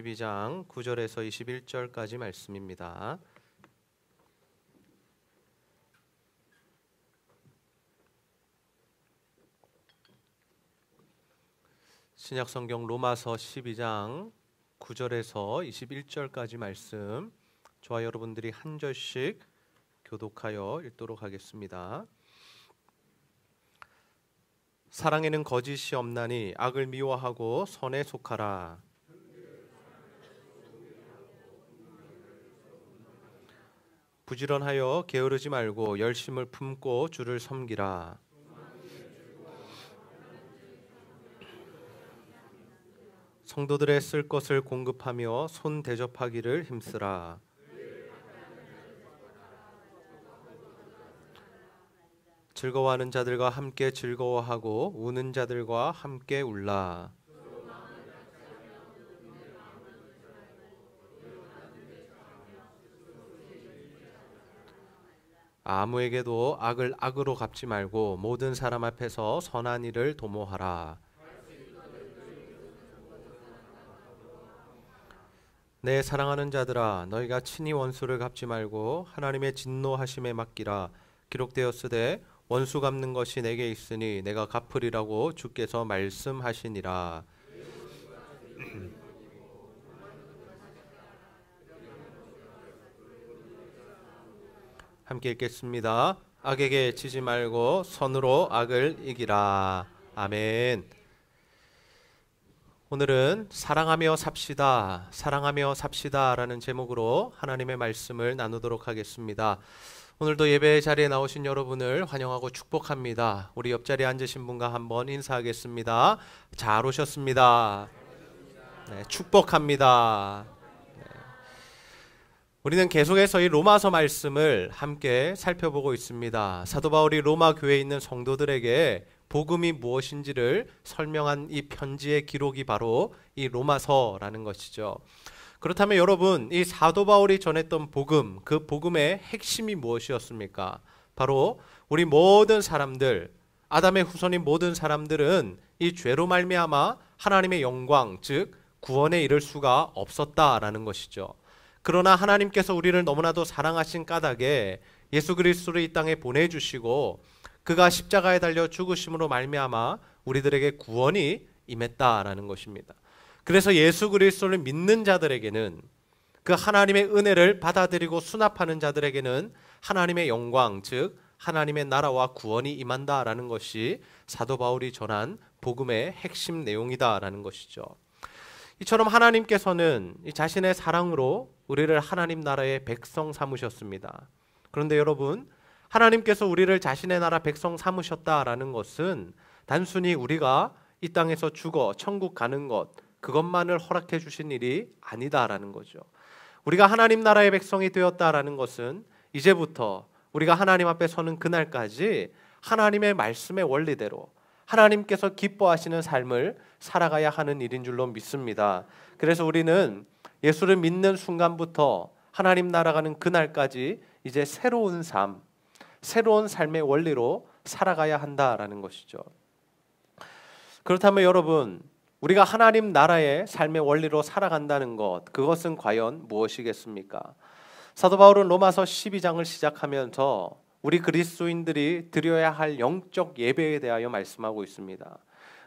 12장 9절에서 21절까지 말씀입니다. 신약성경 로마서 12장 9절에서 21절까지 말씀, 저와 여러분들이 한 절씩 교독하여 읽도록 하겠습니다. 사랑에는 거짓이 없나니 악을 미워하고 선에 속하라. 부지런하여 게으르지 말고 열심을 품고 주를 섬기라. 성도들의 쓸 것을 공급하며 손 대접하기를 힘쓰라. 즐거워하는 자들과 함께 즐거워하고 우는 자들과 함께 울라. 아무에게도 악을 악으로 갚지 말고 모든 사람 앞에서 선한 일을 도모하라. 내 사랑하는 자들아, 너희가 친히 원수를 갚지 말고 하나님의 진노하심에 맡기라. 기록되었으되 원수 갚는 것이 내게 있으니 내가 갚으리라고 주께서 말씀하시니라. 함께 읽겠습니다. 악에게 지지 말고 선으로 악을 이기라. 아멘. 오늘은 사랑하며 삽시다, 사랑하며 삽시다 라는 제목으로 하나님의 말씀을 나누도록 하겠습니다. 오늘도 예배 자리에 나오신 여러분을 환영하고 축복합니다. 우리 옆자리에 앉으신 분과 한번 인사하겠습니다. 잘 오셨습니다. 네, 축복합니다. 네. 우리는 계속해서 이 로마서 말씀을 함께 살펴보고 있습니다. 사도 바울이 로마 교회에 있는 성도들에게 복음이 무엇인지를 설명한 이 편지의 기록이 바로 이 로마서라는 것이죠. 그렇다면 여러분, 이 사도 바울이 전했던 복음, 그 복음의 핵심이 무엇이었습니까? 바로 우리 모든 사람들, 아담의 후손인 모든 사람들은 이 죄로 말미암아 하나님의 영광, 즉 구원에 이를 수가 없었다라는 것이죠. 그러나 하나님께서 우리를 너무나도 사랑하신 까닭에 예수 그리스도를 이 땅에 보내주시고 그가 십자가에 달려 죽으심으로 말미암아 우리들에게 구원이 임했다라는 것입니다. 그래서 예수 그리스도를 믿는 자들에게는, 그 하나님의 은혜를 받아들이고 수납하는 자들에게는 하나님의 영광, 즉 하나님의 나라와 구원이 임한다라는 것이 사도 바울이 전한 복음의 핵심 내용이다라는 것이죠. 이처럼 하나님께서는 자신의 사랑으로 우리를 하나님 나라의 백성 삼으셨습니다. 그런데 여러분, 하나님께서 우리를 자신의 나라 백성 삼으셨다라는 것은 단순히 우리가 이 땅에서 죽어 천국 가는 것, 그것만을 허락해 주신 일이 아니다라는 거죠. 우리가 하나님 나라의 백성이 되었다라는 것은 이제부터 우리가 하나님 앞에 서는 그날까지 하나님의 말씀의 원리대로 하나님께서 기뻐하시는 삶을 살아가야 하는 일인 줄로 믿습니다. 그래서 우리는 예수를 믿는 순간부터 하나님 나라가는 그날까지 이제 새로운 삶, 새로운 삶의 원리로 살아가야 한다라는 것이죠. 그렇다면 여러분, 우리가 하나님 나라의 삶의 원리로 살아간다는 것, 그것은 과연 무엇이겠습니까? 사도 바울은 로마서 12장을 시작하면서 우리 그리스도인들이 드려야 할 영적 예배에 대하여 말씀하고 있습니다.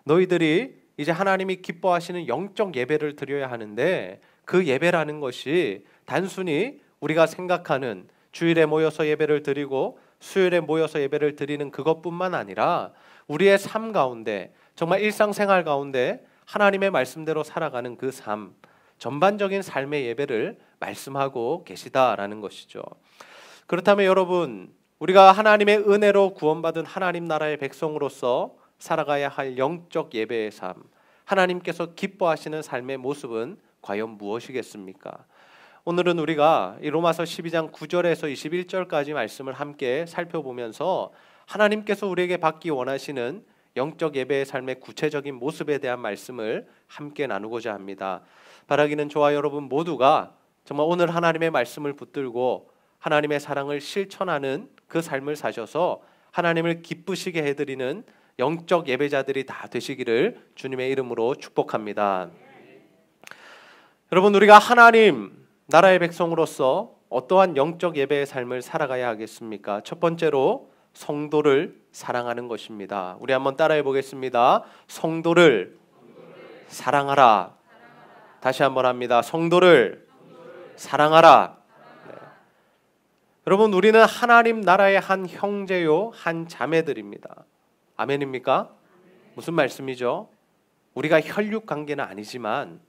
너희들이 이제 하나님이 기뻐하시는 영적 예배를 드려야 하는데, 그 예배라는 것이 단순히 우리가 생각하는 주일에 모여서 예배를 드리고 수요일에 모여서 예배를 드리는 그것뿐만 아니라 우리의 삶 가운데, 정말 일상생활 가운데 하나님의 말씀대로 살아가는 그 삶, 전반적인 삶의 예배를 말씀하고 계시다라는 것이죠. 그렇다면 여러분, 우리가 하나님의 은혜로 구원받은 하나님 나라의 백성으로서 살아가야 할 영적 예배의 삶, 하나님께서 기뻐하시는 삶의 모습은 과연 무엇이겠습니까? 오늘은 우리가 이 로마서 12장 9절에서 21절까지 말씀을 함께 살펴보면서 하나님께서 우리에게 받기 원하시는 영적 예배의 삶의 구체적인 모습에 대한 말씀을 함께 나누고자 합니다. 바라기는 저와 여러분 모두가 정말 오늘 하나님의 말씀을 붙들고 하나님의 사랑을 실천하는 그 삶을 사셔서 하나님을 기쁘시게 해드리는 영적 예배자들이 다 되시기를 주님의 이름으로 축복합니다. 여러분, 우리가 하나님 나라의 백성으로서 어떠한 영적 예배의 삶을 살아가야 하겠습니까? 첫 번째로 성도를 사랑하는 것입니다. 우리 한번 따라해 보겠습니다. 성도를 사랑하라. 다시 한번 합니다. 성도를 사랑하라. 네. 여러분, 우리는 하나님 나라의 한 형제요 한 자매들입니다. 아멘입니까? 무슨 말씀이죠? 우리가 혈육 관계는 아니지만,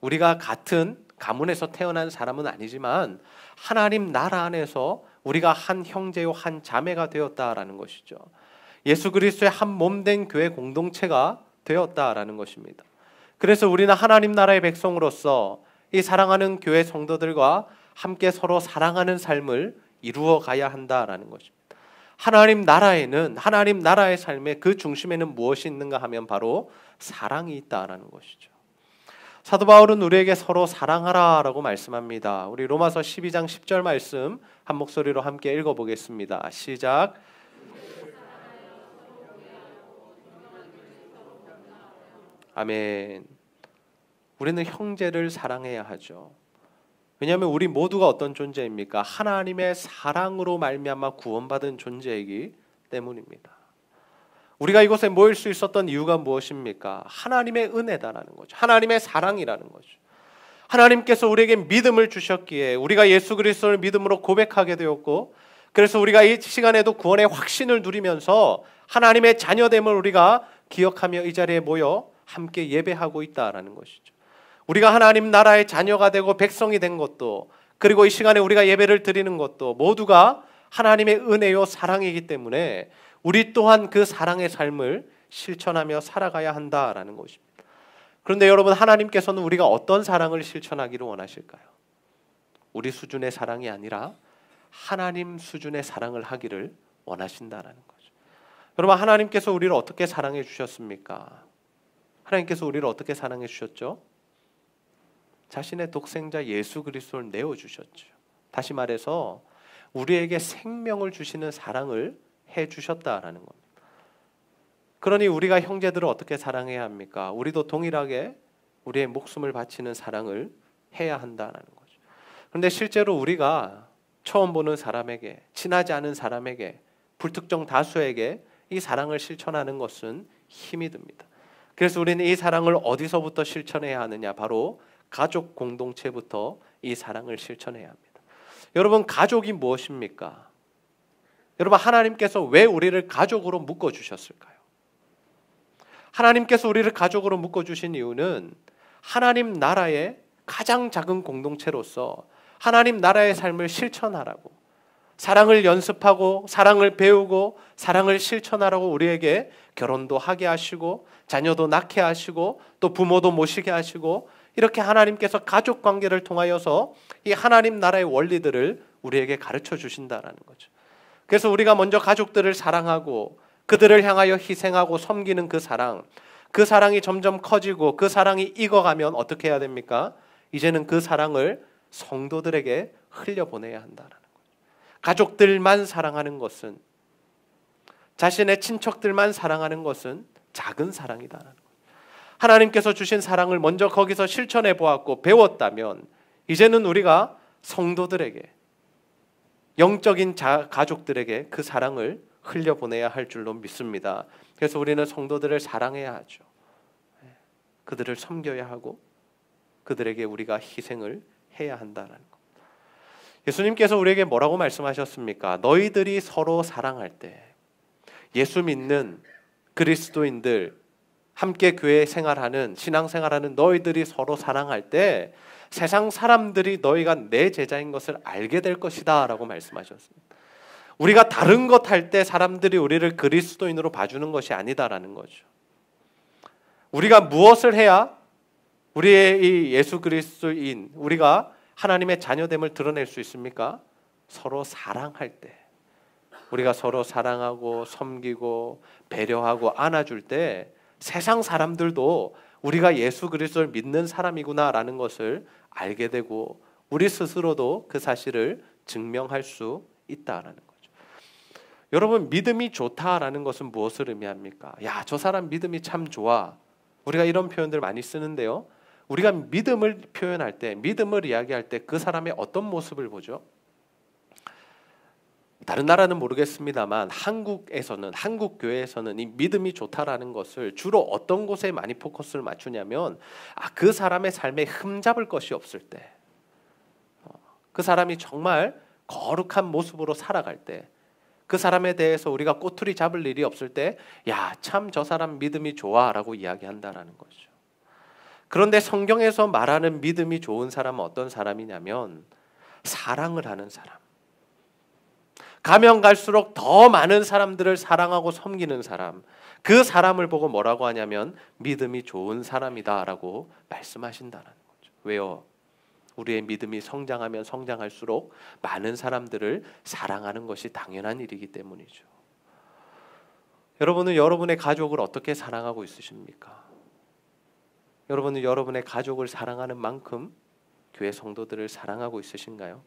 우리가 같은 가문에서 태어난 사람은 아니지만 하나님 나라 안에서 우리가 한 형제요 한 자매가 되었다라는 것이죠. 예수 그리스도의 한 몸된 교회 공동체가 되었다라는 것입니다. 그래서 우리는 하나님 나라의 백성으로서 이 사랑하는 교회 성도들과 함께 서로 사랑하는 삶을 이루어 가야 한다라는 것입니다. 하나님 나라에는, 하나님 나라의 삶의 그 중심에는 무엇이 있는가 하면 바로 사랑이 있다라는 것이죠. 사도 바울은 우리에게 서로 사랑하라라고 말씀합니다. 우리 로마서 12장 10절 말씀 한 목소리로 함께 읽어보겠습니다. 시작. 아멘. 우리는 형제를 사랑해야 하죠. 왜냐하면 우리 모두가 어떤 존재입니까? 하나님의 사랑으로 말미암아 구원받은 존재이기 때문입니다. 우리가 이곳에 모일 수 있었던 이유가 무엇입니까? 하나님의 은혜다라는 거죠. 하나님의 사랑이라는 거죠. 하나님께서 우리에게 믿음을 주셨기에 우리가 예수 그리스도를 믿음으로 고백하게 되었고, 그래서 우리가 이 시간에도 구원의 확신을 누리면서 하나님의 자녀됨을 우리가 기억하며 이 자리에 모여 함께 예배하고 있다라는 것이죠. 우리가 하나님 나라의 자녀가 되고 백성이 된 것도, 그리고 이 시간에 우리가 예배를 드리는 것도 모두가 하나님의 은혜요 사랑이기 때문에 우리 또한 그 사랑의 삶을 실천하며 살아가야 한다라는 것입니다. 그런데 여러분, 하나님께서는 우리가 어떤 사랑을 실천하기를 원하실까요? 우리 수준의 사랑이 아니라 하나님 수준의 사랑을 하기를 원하신다라는 거죠. 여러분, 하나님께서 우리를 어떻게 사랑해 주셨습니까? 하나님께서 우리를 어떻게 사랑해 주셨죠? 자신의 독생자 예수 그리스도를 내어주셨죠. 다시 말해서 우리에게 생명을 주시는 사랑을 해주셨다라는 겁니다. 그러니 우리가 형제들을 어떻게 사랑해야 합니까? 우리도 동일하게 우리의 목숨을 바치는 사랑을 해야 한다는 거죠. 그런데 실제로 우리가 처음 보는 사람에게, 친하지 않은 사람에게, 불특정 다수에게 이 사랑을 실천하는 것은 힘이 듭니다. 그래서 우리는 이 사랑을 어디서부터 실천해야 하느냐? 바로 가족 공동체부터 이 사랑을 실천해야 합니다. 여러분, 가족이 무엇입니까? 여러분, 하나님께서 왜 우리를 가족으로 묶어주셨을까요? 하나님께서 우리를 가족으로 묶어주신 이유는 하나님 나라의 가장 작은 공동체로서 하나님 나라의 삶을 실천하라고, 사랑을 연습하고 사랑을 배우고 사랑을 실천하라고 우리에게 결혼도 하게 하시고 자녀도 낳게 하시고 또 부모도 모시게 하시고, 이렇게 하나님께서 가족 관계를 통하여서 이 하나님 나라의 원리들을 우리에게 가르쳐 주신다라는 거죠. 그래서 우리가 먼저 가족들을 사랑하고 그들을 향하여 희생하고 섬기는 그 사랑이 점점 커지고 그 사랑이 익어가면 어떻게 해야 됩니까? 이제는 그 사랑을 성도들에게 흘려보내야 한다라는 거죠. 가족들만 사랑하는 것은, 자신의 친척들만 사랑하는 것은 작은 사랑이다라는 거죠. 하나님께서 주신 사랑을 먼저 거기서 실천해 보았고 배웠다면 이제는 우리가 성도들에게, 영적인 가족들에게 그 사랑을 흘려보내야 할 줄로 믿습니다. 그래서 우리는 성도들을 사랑해야 하죠. 그들을 섬겨야 하고 그들에게 우리가 희생을 해야 한다는 것. 예수님께서 우리에게 뭐라고 말씀하셨습니까? 너희들이 서로 사랑할 때, 예수 믿는 그리스도인들, 함께 교회 생활하는, 신앙생활하는 너희들이 서로 사랑할 때 세상 사람들이 너희가 내 제자인 것을 알게 될 것이다 라고 말씀하셨습니다. 우리가 다른 것 할 때 사람들이 우리를 그리스도인으로 봐주는 것이 아니다라는 거죠. 우리가 무엇을 해야 우리의 이 예수 그리스도인, 우리가 하나님의 자녀됨을 드러낼 수 있습니까? 서로 사랑할 때, 우리가 서로 사랑하고 섬기고 배려하고 안아줄 때 세상 사람들도 우리가 예수 그리스도를 믿는 사람이구나라는 것을 알게 되고 우리 스스로도 그 사실을 증명할 수 있다라는 거죠. 여러분, 믿음이 좋다라는 것은 무엇을 의미합니까? 야, 저 사람 믿음이 참 좋아. 우리가 이런 표현들 많이 쓰는데요. 우리가 믿음을 표현할 때, 믿음을 이야기할 때 그 사람의 어떤 모습을 보죠? 다른 나라는 모르겠습니다만 한국에서는, 한국 교회에서는 이 믿음이 좋다라는 것을 주로 어떤 곳에 많이 포커스를 맞추냐면 그 사람의 삶에 흠잡을 것이 없을 때, 그 사람이 정말 거룩한 모습으로 살아갈 때, 그 사람에 대해서 우리가 꼬투리 잡을 일이 없을 때, 야, 참 저 사람 믿음이 좋아라고 이야기한다라는 거죠. 그런데 성경에서 말하는 믿음이 좋은 사람은 어떤 사람이냐면 사랑을 하는 사람, 가면 갈수록 더 많은 사람들을 사랑하고 섬기는 사람, 그 사람을 보고 뭐라고 하냐면 믿음이 좋은 사람이다라고 말씀하신다는 거죠. 왜요? 우리의 믿음이 성장하면 성장할수록 많은 사람들을 사랑하는 것이 당연한 일이기 때문이죠. 여러분은 여러분의 가족을 어떻게 사랑하고 있으십니까? 여러분은 여러분의 가족을 사랑하는 만큼 교회 성도들을 사랑하고 있으신가요?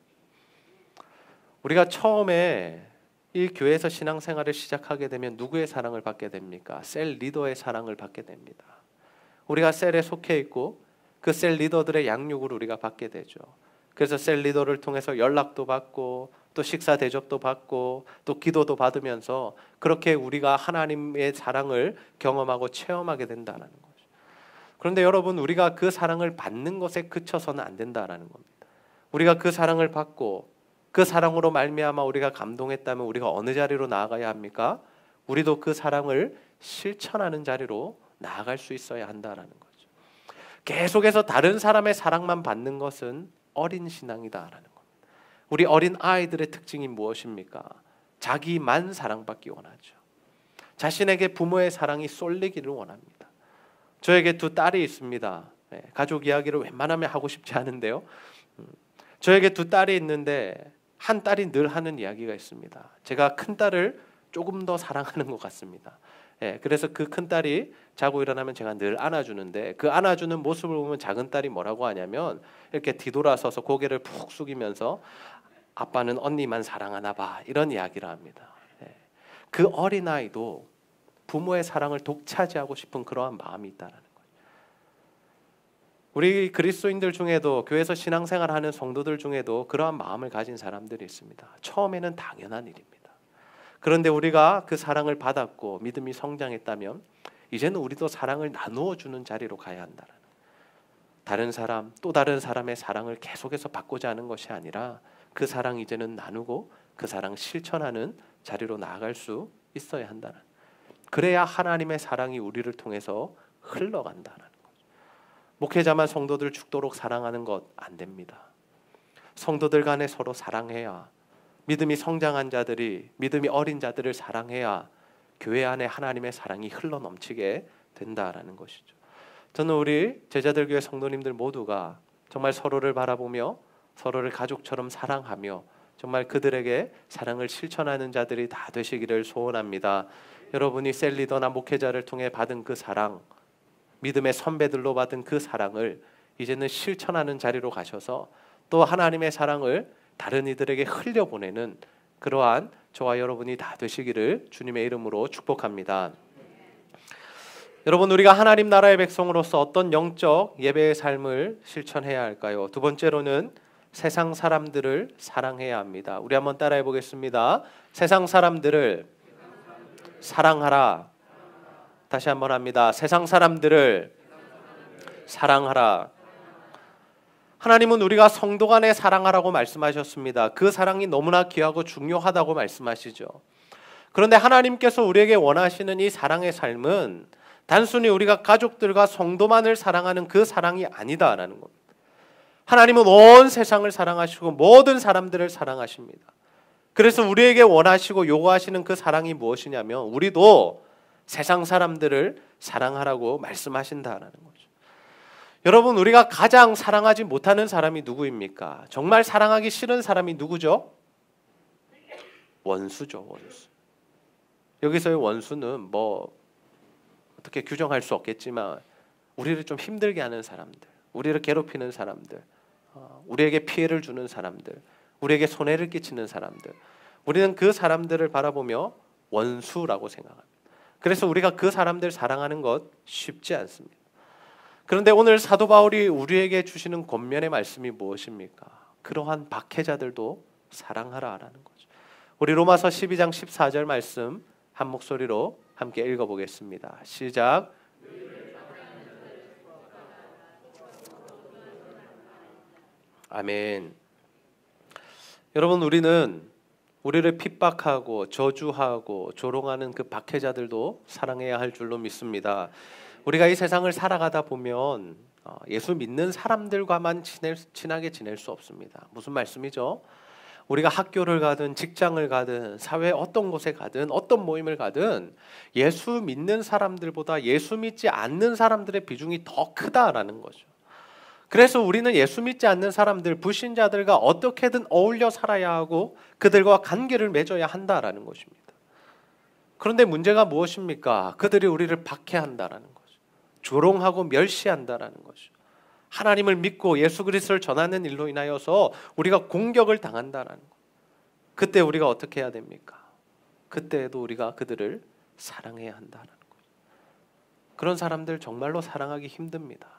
우리가 처음에 이 교회에서 신앙생활을 시작하게 되면 누구의 사랑을 받게 됩니까? 셀 리더의 사랑을 받게 됩니다. 우리가 셀에 속해 있고 그 셀 리더들의 양육을 우리가 받게 되죠. 그래서 셀 리더를 통해서 연락도 받고 또 식사 대접도 받고 또 기도도 받으면서 그렇게 우리가 하나님의 사랑을 경험하고 체험하게 된다는 거죠. 그런데 여러분, 우리가 그 사랑을 받는 것에 그쳐서는 안 된다라는 겁니다. 우리가 그 사랑을 받고 그 사랑으로 말미암아 우리가 감동했다면 우리가 어느 자리로 나아가야 합니까? 우리도 그 사랑을 실천하는 자리로 나아갈 수 있어야 한다라는 거죠. 계속해서 다른 사람의 사랑만 받는 것은 어린 신앙이다라는 겁니다. 우리 어린 아이들의 특징이 무엇입니까? 자기만 사랑받기 원하죠. 자신에게 부모의 사랑이 쏠리기를 원합니다. 저에게 두 딸이 있습니다. 가족 이야기를 웬만하면 하고 싶지 않은데요. 저에게 두 딸이 있는데 한 딸이 늘 하는 이야기가 있습니다. 제가 큰 딸을 조금 더 사랑하는 것 같습니다. 그래서 그 큰 딸이 자고 일어나면 제가 늘 안아주는데 그 안아주는 모습을 보면 작은 딸이 뭐라고 하냐면 이렇게 뒤돌아서서 고개를 푹 숙이면서 아빠는 언니만 사랑하나 봐, 이런 이야기를 합니다. 그 어린아이도 부모의 사랑을 독차지하고 싶은 그러한 마음이 있다는 거예요. 우리 그리스도인들 중에도, 교회에서 신앙생활하는 성도들 중에도 그러한 마음을 가진 사람들이 있습니다. 처음에는 당연한 일입니다. 그런데 우리가 그 사랑을 받았고 믿음이 성장했다면 이제는 우리도 사랑을 나누어 주는 자리로 가야 한다는, 다른 사람, 또 다른 사람의 사랑을 계속해서 받고자 하는 것이 아니라 그 사랑 이제는 나누고 그 사랑 실천하는 자리로 나아갈 수 있어야 한다는, 그래야 하나님의 사랑이 우리를 통해서 흘러간다는 거죠. 목회자만 성도들 죽도록 사랑하는 것 안 됩니다. 성도들 간에 서로 사랑해야, 믿음이 성장한 자들이, 믿음이 어린 자들을 사랑해야 교회 안에 하나님의 사랑이 흘러넘치게 된다라는 것이죠. 저는 우리 제자들 교회 성도님들 모두가 정말 서로를 바라보며 서로를 가족처럼 사랑하며 정말 그들에게 사랑을 실천하는 자들이 다 되시기를 소원합니다. 여러분이 셀 리더나 목회자를 통해 받은 그 사랑, 믿음의 선배들로 받은 그 사랑을 이제는 실천하는 자리로 가셔서 또 하나님의 사랑을 다른 이들에게 흘려보내는 그러한 저와 여러분이 다 되시기를 주님의 이름으로 축복합니다. 여러분, 우리가 하나님 나라의 백성으로서 어떤 영적 예배의 삶을 실천해야 할까요? 두 번째로는 세상 사람들을 사랑해야 합니다. 우리 한번 따라해 보겠습니다. 세상 사람들을 사랑하라. 다시 한번 합니다. 세상 사람들을 사랑하라. 하나님은 우리가 성도 간에 사랑하라고 말씀하셨습니다. 그 사랑이 너무나 귀하고 중요하다고 말씀하시죠. 그런데 하나님께서 우리에게 원하시는 이 사랑의 삶은 단순히 우리가 가족들과 성도만을 사랑하는 그 사랑이 아니다라는 겁니다. 하나님은 온 세상을 사랑하시고 모든 사람들을 사랑하십니다. 그래서 우리에게 원하시고 요구하시는 그 사랑이 무엇이냐면 우리도 세상 사람들을 사랑하라고 말씀하신다라는 거죠. 여러분, 우리가 가장 사랑하지 못하는 사람이 누구입니까? 정말 사랑하기 싫은 사람이 누구죠? 원수죠, 원수. 여기서의 원수는 뭐 어떻게 규정할 수 없겠지만 우리를 좀 힘들게 하는 사람들, 우리를 괴롭히는 사람들, 우리에게 피해를 주는 사람들, 우리에게 손해를 끼치는 사람들, 우리는 그 사람들을 바라보며 원수라고 생각합니다. 그래서 우리가 그 사람들 사랑하는 것 쉽지 않습니다. 그런데 오늘 사도 바울이 우리에게 주시는 권면의 말씀이 무엇입니까? 그러한 박해자들도 사랑하라라는 거죠. 우리 로마서 12장 14절 말씀 한 목소리로 함께 읽어보겠습니다. 시작. 아멘. 여러분, 우리를 핍박하고 저주하고 조롱하는 그 박해자들도 사랑해야 할 줄로 믿습니다. 우리가 이 세상을 살아가다 보면 예수 믿는 사람들과만 친하게 지낼 수 없습니다. 무슨 말씀이죠? 우리가 학교를 가든 직장을 가든 사회 어떤 곳에 가든 어떤 모임을 가든 예수 믿는 사람들보다 예수 믿지 않는 사람들의 비중이 더 크다라는 거죠. 그래서 우리는 예수 믿지 않는 사람들, 불신자들과 어떻게든 어울려 살아야 하고 그들과 관계를 맺어야 한다라는 것입니다. 그런데 문제가 무엇입니까? 그들이 우리를 박해한다라는 거죠. 조롱하고 멸시한다라는 거죠. 하나님을 믿고 예수 그리스도를 전하는 일로 인하여서 우리가 공격을 당한다라는 것. 그때 우리가 어떻게 해야 됩니까? 그때에도 우리가 그들을 사랑해야 한다는 거죠. 그런 사람들 정말로 사랑하기 힘듭니다.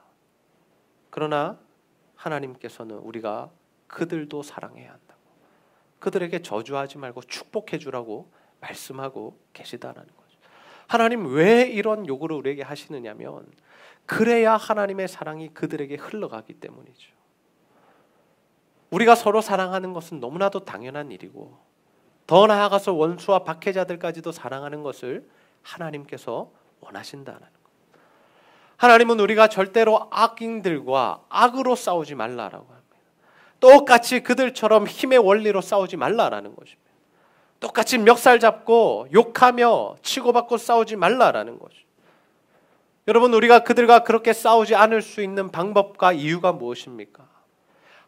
그러나 하나님께서는 우리가 그들도 사랑해야 한다고, 그들에게 저주하지 말고 축복해 주라고 말씀하고 계시다라는 거죠. 하나님 왜 이런 요구를 우리에게 하시느냐면 그래야 하나님의 사랑이 그들에게 흘러가기 때문이죠. 우리가 서로 사랑하는 것은 너무나도 당연한 일이고 더 나아가서 원수와 박해자들까지도 사랑하는 것을 하나님께서 원하신다는 거예요. 하나님은 우리가 절대로 악인들과 악으로 싸우지 말라라고 합니다. 똑같이 그들처럼 힘의 원리로 싸우지 말라라는 것입니다. 똑같이 멱살 잡고 욕하며 치고받고 싸우지 말라라는 거죠. 여러분, 우리가 그들과 그렇게 싸우지 않을 수 있는 방법과 이유가 무엇입니까?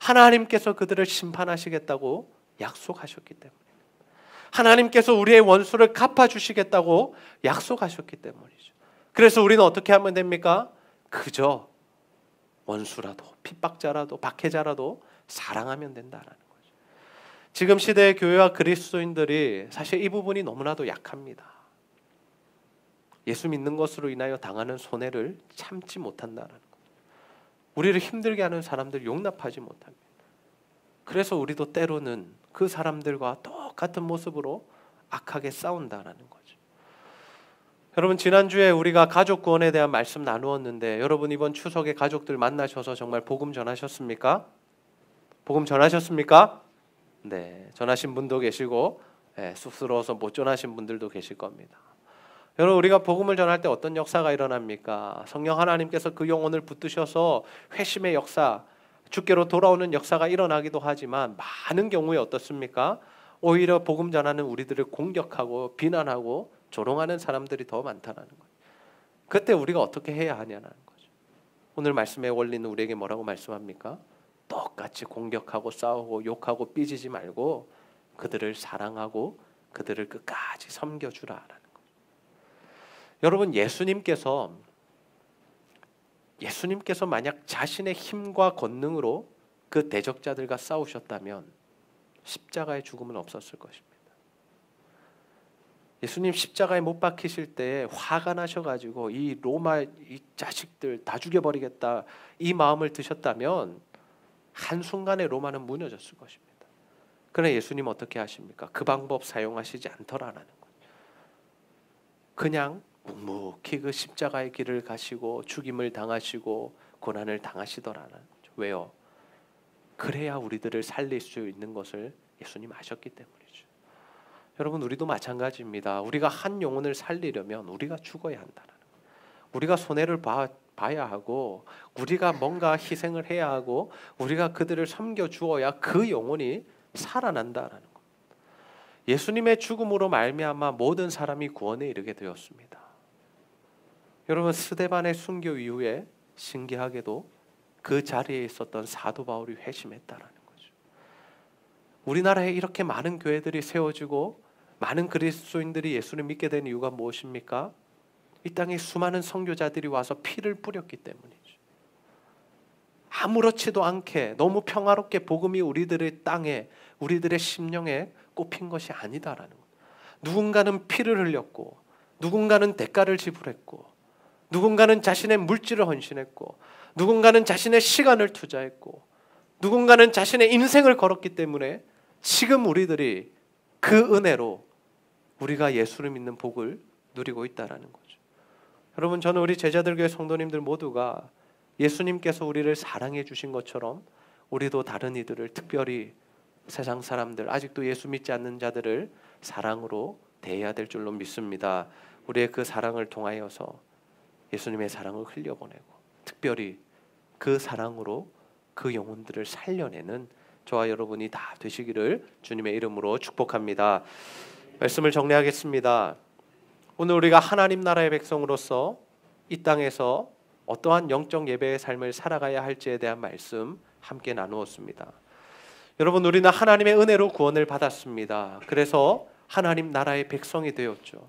하나님께서 그들을 심판하시겠다고 약속하셨기 때문입니다. 하나님께서 우리의 원수를 갚아주시겠다고 약속하셨기 때문이죠. 그래서 우리는 어떻게 하면 됩니까? 그저 원수라도 핍박자라도 박해자라도 사랑하면 된다라는 거죠. 지금 시대의 교회와 그리스도인들이 사실 이 부분이 너무나도 약합니다. 예수 믿는 것으로 인하여 당하는 손해를 참지 못한다는 것. 우리를 힘들게 하는 사람들 용납하지 못합니다. 그래서 우리도 때로는 그 사람들과 똑같은 모습으로 악하게 싸운다는 거죠. 여러분, 지난주에 우리가 가족 구원에 대한 말씀 나누었는데 여러분 이번 추석에 가족들 만나셔서 정말 복음 전하셨습니까? 복음 전하셨습니까? 네, 전하신 분도 계시고 쑥스러워서 못 전하신 분들도 계실 겁니다. 여러분, 우리가 복음을 전할 때 어떤 역사가 일어납니까? 성령 하나님께서 그 영혼을 붙드셔서 회심의 역사, 주께로 돌아오는 역사가 일어나기도 하지만 많은 경우에 어떻습니까? 오히려 복음 전하는 우리들을 공격하고 비난하고 조롱하는 사람들이 더 많다는 거예요. 그때 우리가 어떻게 해야 하냐는 거죠. 오늘 말씀의 원리는 우리에게 뭐라고 말씀합니까? 똑같이 공격하고 싸우고 욕하고 삐지지 말고 그들을 사랑하고 그들을 끝까지 섬겨주라라는 거예요. 여러분, 예수님께서 만약 자신의 힘과 권능으로 그 대적자들과 싸우셨다면 십자가의 죽음은 없었을 것입니다. 예수님 십자가에 못 박히실 때 화가 나셔가지고 이 로마 이 자식들 다 죽여버리겠다 이 마음을 드셨다면 한순간에 로마는 무너졌을 것입니다. 그러나 예수님 어떻게 하십니까? 그 방법 사용하시지 않더라는 거예요. 그냥 묵묵히 그 십자가의 길을 가시고 죽임을 당하시고 고난을 당하시더라는 거죠. 왜요? 그래야 우리들을 살릴 수 있는 것을 예수님 아셨기 때문이죠. 여러분, 우리도 마찬가지입니다. 우리가 한 영혼을 살리려면 우리가 죽어야 한다는 거예요. 우리가 손해를 봐야 하고 우리가 뭔가 희생을 해야 하고 우리가 그들을 섬겨주어야 그 영혼이 살아난다는 거예요. 예수님의 죽음으로 말미암아 모든 사람이 구원에 이르게 되었습니다. 여러분, 스데반의 순교 이후에 신기하게도 그 자리에 있었던 사도 바울이 회심했다라는 거죠. 우리나라에 이렇게 많은 교회들이 세워지고 많은 그리스도인들이 예수를 믿게 된 이유가 무엇입니까? 이 땅에 수많은 선교자들이 와서 피를 뿌렸기 때문이죠. 아무렇지도 않게 너무 평화롭게 복음이 우리들의 땅에 우리들의 심령에 꼽힌 것이 아니다라는 것. 누군가는 피를 흘렸고 누군가는 대가를 지불했고 누군가는 자신의 물질을 헌신했고, 누군가는 자신의 시간을 투자했고, 누군가는 자신의 인생을 걸었기 때문에 지금 우리들이 그 은혜로 우리가 예수를 믿는 복을 누리고 있다는 거죠. 여러분, 저는 우리 제자들교회 성도님들 모두가 예수님께서 우리를 사랑해 주신 것처럼 우리도 다른 이들을, 특별히 세상 사람들, 아직도 예수 믿지 않는 자들을 사랑으로 대해야 될 줄로 믿습니다. 우리의 그 사랑을 통하여서 예수님의 사랑을 흘려보내고, 특별히 그 사랑으로 그 영혼들을 살려내는 저와 여러분이 다 되시기를 주님의 이름으로 축복합니다. 말씀을 정리하겠습니다. 오늘 우리가 하나님 나라의 백성으로서 이 땅에서 어떠한 영적 예배의 삶을 살아가야 할지에 대한 말씀 함께 나누었습니다. 여러분, 우리는 하나님의 은혜로 구원을 받았습니다. 그래서 하나님 나라의 백성이 되었죠.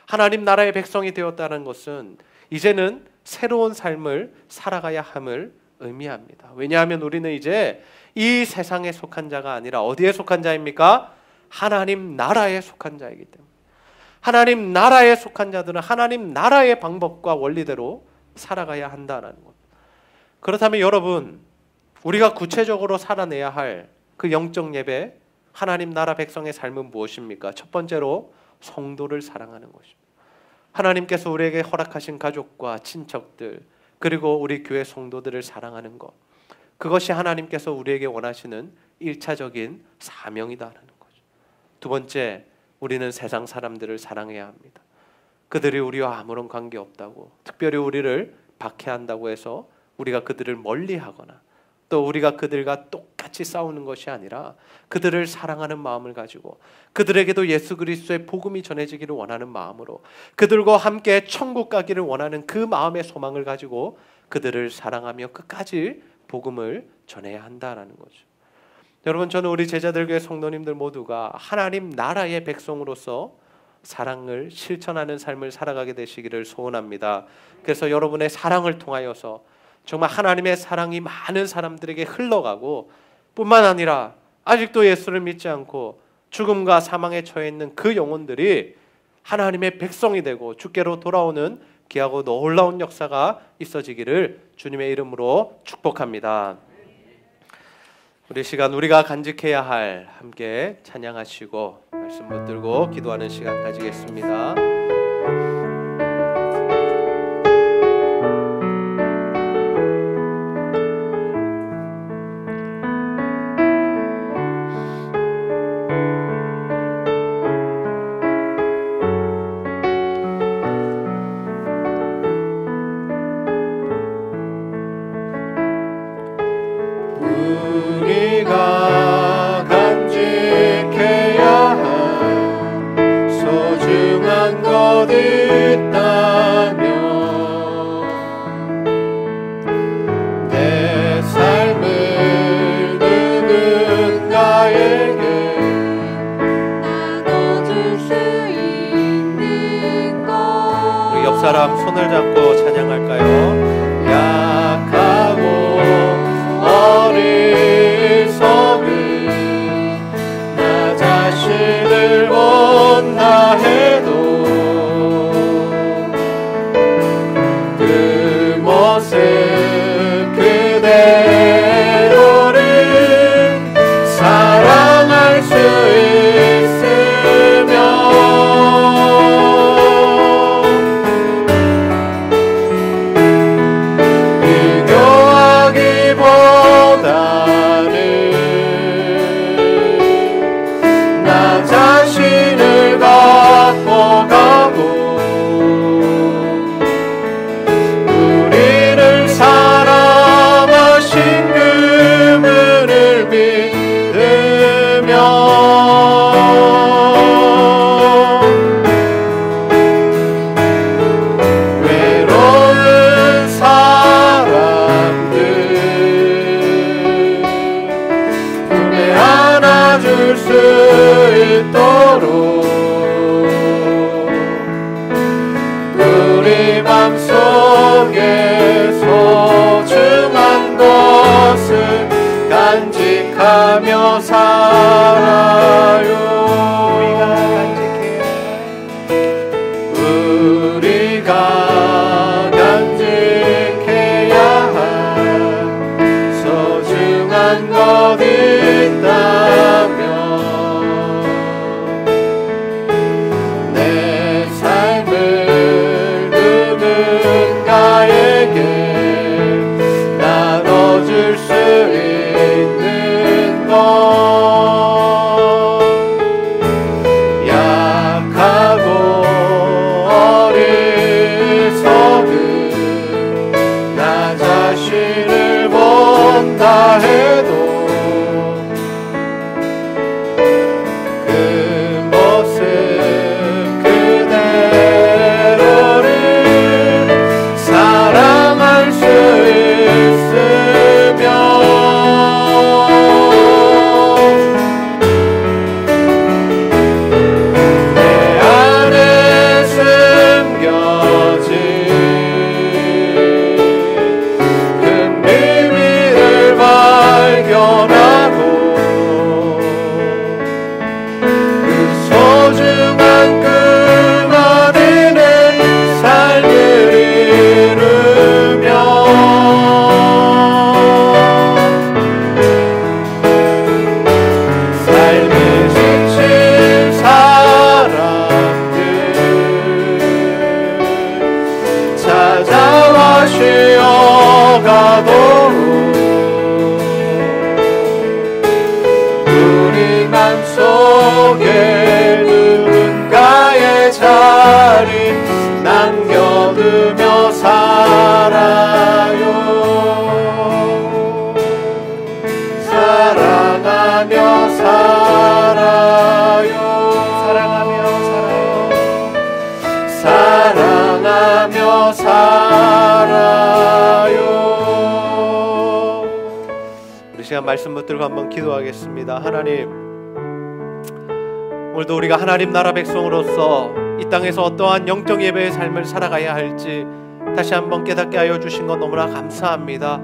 하나님 나라의 백성이 되었다는 것은 이제는 새로운 삶을 살아가야 함을 의미합니다. 왜냐하면 우리는 이제 이 세상에 속한 자가 아니라 어디에 속한 자입니까? 하나님 나라에 속한 자이기 때문에, 하나님 나라에 속한 자들은 하나님 나라의 방법과 원리대로 살아가야 한다는 것. 그렇다면 여러분, 우리가 구체적으로 살아내야 할 그 영적 예배, 하나님 나라 백성의 삶은 무엇입니까? 첫 번째로 성도를 사랑하는 것입니다. 하나님께서 우리에게 허락하신 가족과 친척들, 그리고 우리 교회 성도들을 사랑하는 것, 그것이 하나님께서 우리에게 원하시는 1차적인 사명이다라는 거죠. 두 번째, 우리는 세상 사람들을 사랑해야 합니다. 그들이 우리와 아무런 관계없다고, 특별히 우리를 박해한다고 해서 우리가 그들을 멀리하거나 또 우리가 그들과 똑같이 싸우는 것이 아니라 그들을 사랑하는 마음을 가지고, 그들에게도 예수 그리스도의 복음이 전해지기를 원하는 마음으로, 그들과 함께 천국 가기를 원하는 그 마음의 소망을 가지고 그들을 사랑하며 끝까지 복음을 전해야 한다는 거죠. 여러분, 저는 우리 제자들교회 성도님들 모두가 하나님 나라의 백성으로서 사랑을 실천하는 삶을 살아가게 되시기를 소원합니다. 그래서 여러분의 사랑을 통하여서 정말 하나님의 사랑이 많은 사람들에게 흘러가고, 뿐만 아니라 아직도 예수를 믿지 않고 죽음과 사망에 처해 있는 그 영혼들이 하나님의 백성이 되고 주께로 돌아오는 귀하고 놀라운 역사가 있어지기를 주님의 이름으로 축복합니다. 우리 시간, 우리가 간직해야 할, 함께 찬양하시고 말씀 붙들고 기도하는 시간 가지겠습니다. 우리가 간직해야 할 소중한 것 있다면 내 삶을 누군가에게 나눠줄 수 있는 것. 우리 옆 사람 손을 잡고 찬양할까요? 약하고 어리석은 나 자신을 본다 해도 그 모습 그대로를 사랑할 수 있으면 나 자신을 갖고 가고 우리를 사랑하신 그분을 믿으며 외로운 사람들 품에 안아줄 수 있도록 우리 맘속에 소중한 것을 간직하며 살아요. 우리가 있다면 내 삶을 누군가에게 나눠줄 수 있는 것 약하고 어리석은 나 자신을 본다 해도 그 모습 그대로를 사랑할 수 있으면 내 안에 숨겨진 큰 비밀을 발견하고 그 소중한 그만이는 삶을 이루며 삶이 지친 사람들 찾아와 쉬어가도록 우리 맘속에 누군가의 자리 남겨두며 살아요 사랑하며 살아요 사랑하며 살아요 우리 시간 말씀 붙들고 한번 기도하겠습니다. 하나님, 오늘도 우리가 하나님 나라 백성으로서 이 땅에서 어떠한 영적 예배의 삶을 살아가야 할지 다시 한번 깨닫게 하여 주신 것 너무나 감사합니다.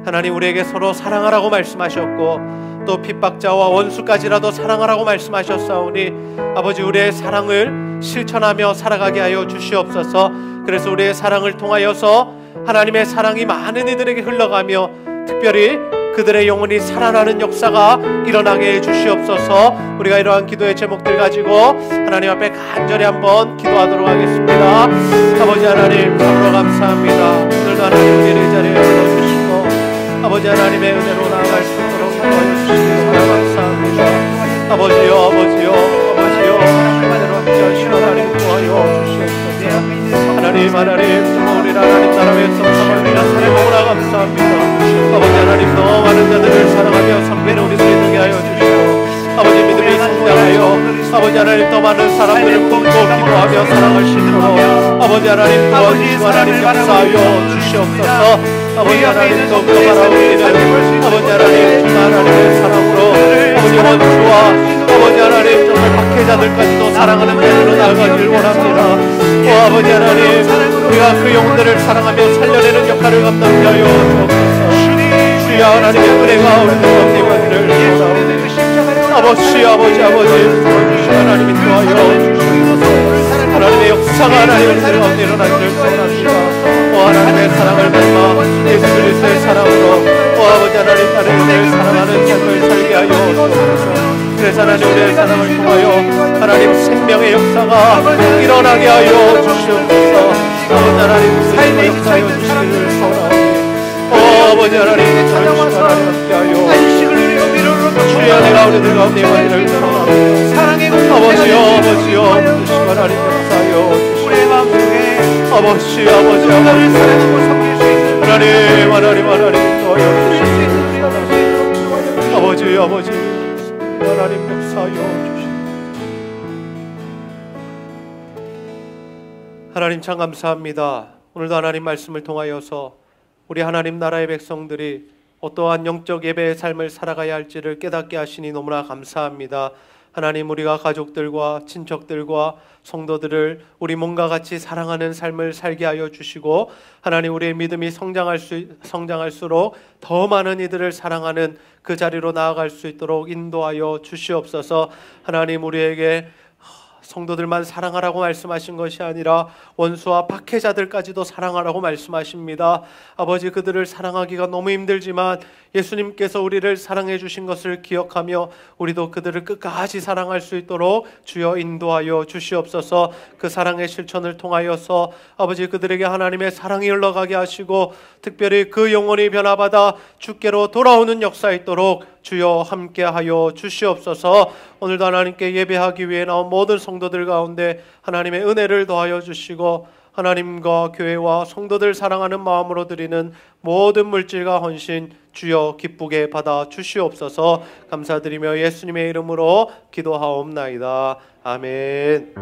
하나님, 우리에게 서로 사랑하라고 말씀하셨고 또 핍박자와 원수까지라도 사랑하라고 말씀하셨사오니 아버지, 우리의 사랑을 실천하며 살아가게 하여 주시옵소서. 그래서 우리의 사랑을 통하여서 하나님의 사랑이 많은 이들에게 흘러가며 특별히 그들의 영혼이 살아나는 역사가 일어나게 해 주시옵소서. 우리가 이러한 기도의 제목들 가지고 하나님 앞에 간절히 한번 기도하도록 하겠습니다. 아버지 하나님, 참으로 감사합니다. 오늘도 하나님 우리를 이 자리에 불러주시고 아버지 하나님의 은혜로 나아갈 수 있도록 도와주시니 정말 감사합니다. 아버지요, 아버지요, 아버지요, 하나님만으로 함께하시고 하나님 도와여 주시옵소서. 하나님, 하나님, 정말 우리 하나님 나라 위에서 사랑합니다. 사랑 너무나 감사합니다. 아버지 하나님, 더 많은 자들을 사랑하며 섬기는 우리들이 되게 하여 주시고 아버지 믿음이 성장하여 아버지 하나님 더 많은 사람들을 품고 기도하며 사랑하시도록 아버지 하나님 도와주시고 하나님 역사하여 주시옵소서. 아버지 하나님 더욱더 바라옵니다. 아버지 하나님 정말 하나님의 사랑으로 아버지 원수와 아버지 하나님 정말 박해자들까지도 사랑하는 자들로 나아가길 원합니다. 아버지 하나님, 우리가 그 영혼들을 사랑하며 살려내는 역할을 감당하게 하여 주옵소서. 주여 하나님의 은혜가 우리들 가운데 임하기를 원하옵니다. 아버지 도와주시고 하나님이 도와여 주시옵소서. 하나님의 역사가 하나님 우리들 가운데 일어나기를 원합니다. 하나님의 사랑을 닮아 예수 그리스도의 사랑으로 아버지 하나님 나를 사랑하는 삶을 살게 하여 주옵소서. 그래서 하나님 우리의 사랑을 통하여 하나님 생명의 역사가 일어나게 하여 주시옵소서. 아버지 하나님 삶의 역사하여 주시기를 소원하오니 아버지 하나님 찾아와서 하나님 함께하여 주여 내가 우리들 가운데 임하기를 소원하오니 아버지여 하나님 역사하여 주시옵소서. 아버지 하나님 도와여 주시옵소서. 아버지 하나님 역사하여 주시옵소서. 하나님 참 감사합니다. 오늘도 하나님 말씀을 통하여서 우리 하나님 나라의 백성들이 어떠한 영적 예배의 삶을 살아가야 할지를 깨닫게 하시니 너무나 감사합니다. 하나님, 우리가 가족들과 친척들과 성도들을 우리 몸과 같이 사랑하는 삶을 살게 하여 주시고 하나님, 우리의 믿음이 성장할수록 더 많은 이들을 사랑하는 그 자리로 나아갈 수 있도록 인도하여 주시옵소서. 하나님, 우리에게 성도들만 사랑하라고 말씀하신 것이 아니라 원수와 박해자들까지도 사랑하라고 말씀하십니다. 아버지, 그들을 사랑하기가 너무 힘들지만 예수님께서 우리를 사랑해 주신 것을 기억하며 우리도 그들을 끝까지 사랑할 수 있도록 주여 인도하여 주시옵소서. 그 사랑의 실천을 통하여서 아버지, 그들에게 하나님의 사랑이 흘러가게 하시고 특별히 그 영혼이 변화받아 주께로 돌아오는 역사 있도록 주여 함께하여 주시옵소서. 오늘도 하나님께 예배하기 위해 나온 모든 성도들 가운데 하나님의 은혜를 더하여 주시고 하나님과 교회와 성도들 사랑하는 마음으로 드리는 모든 물질과 헌신 주여 기쁘게 받아 주시옵소서. 감사드리며 예수님의 이름으로 기도하옵나이다. 아멘.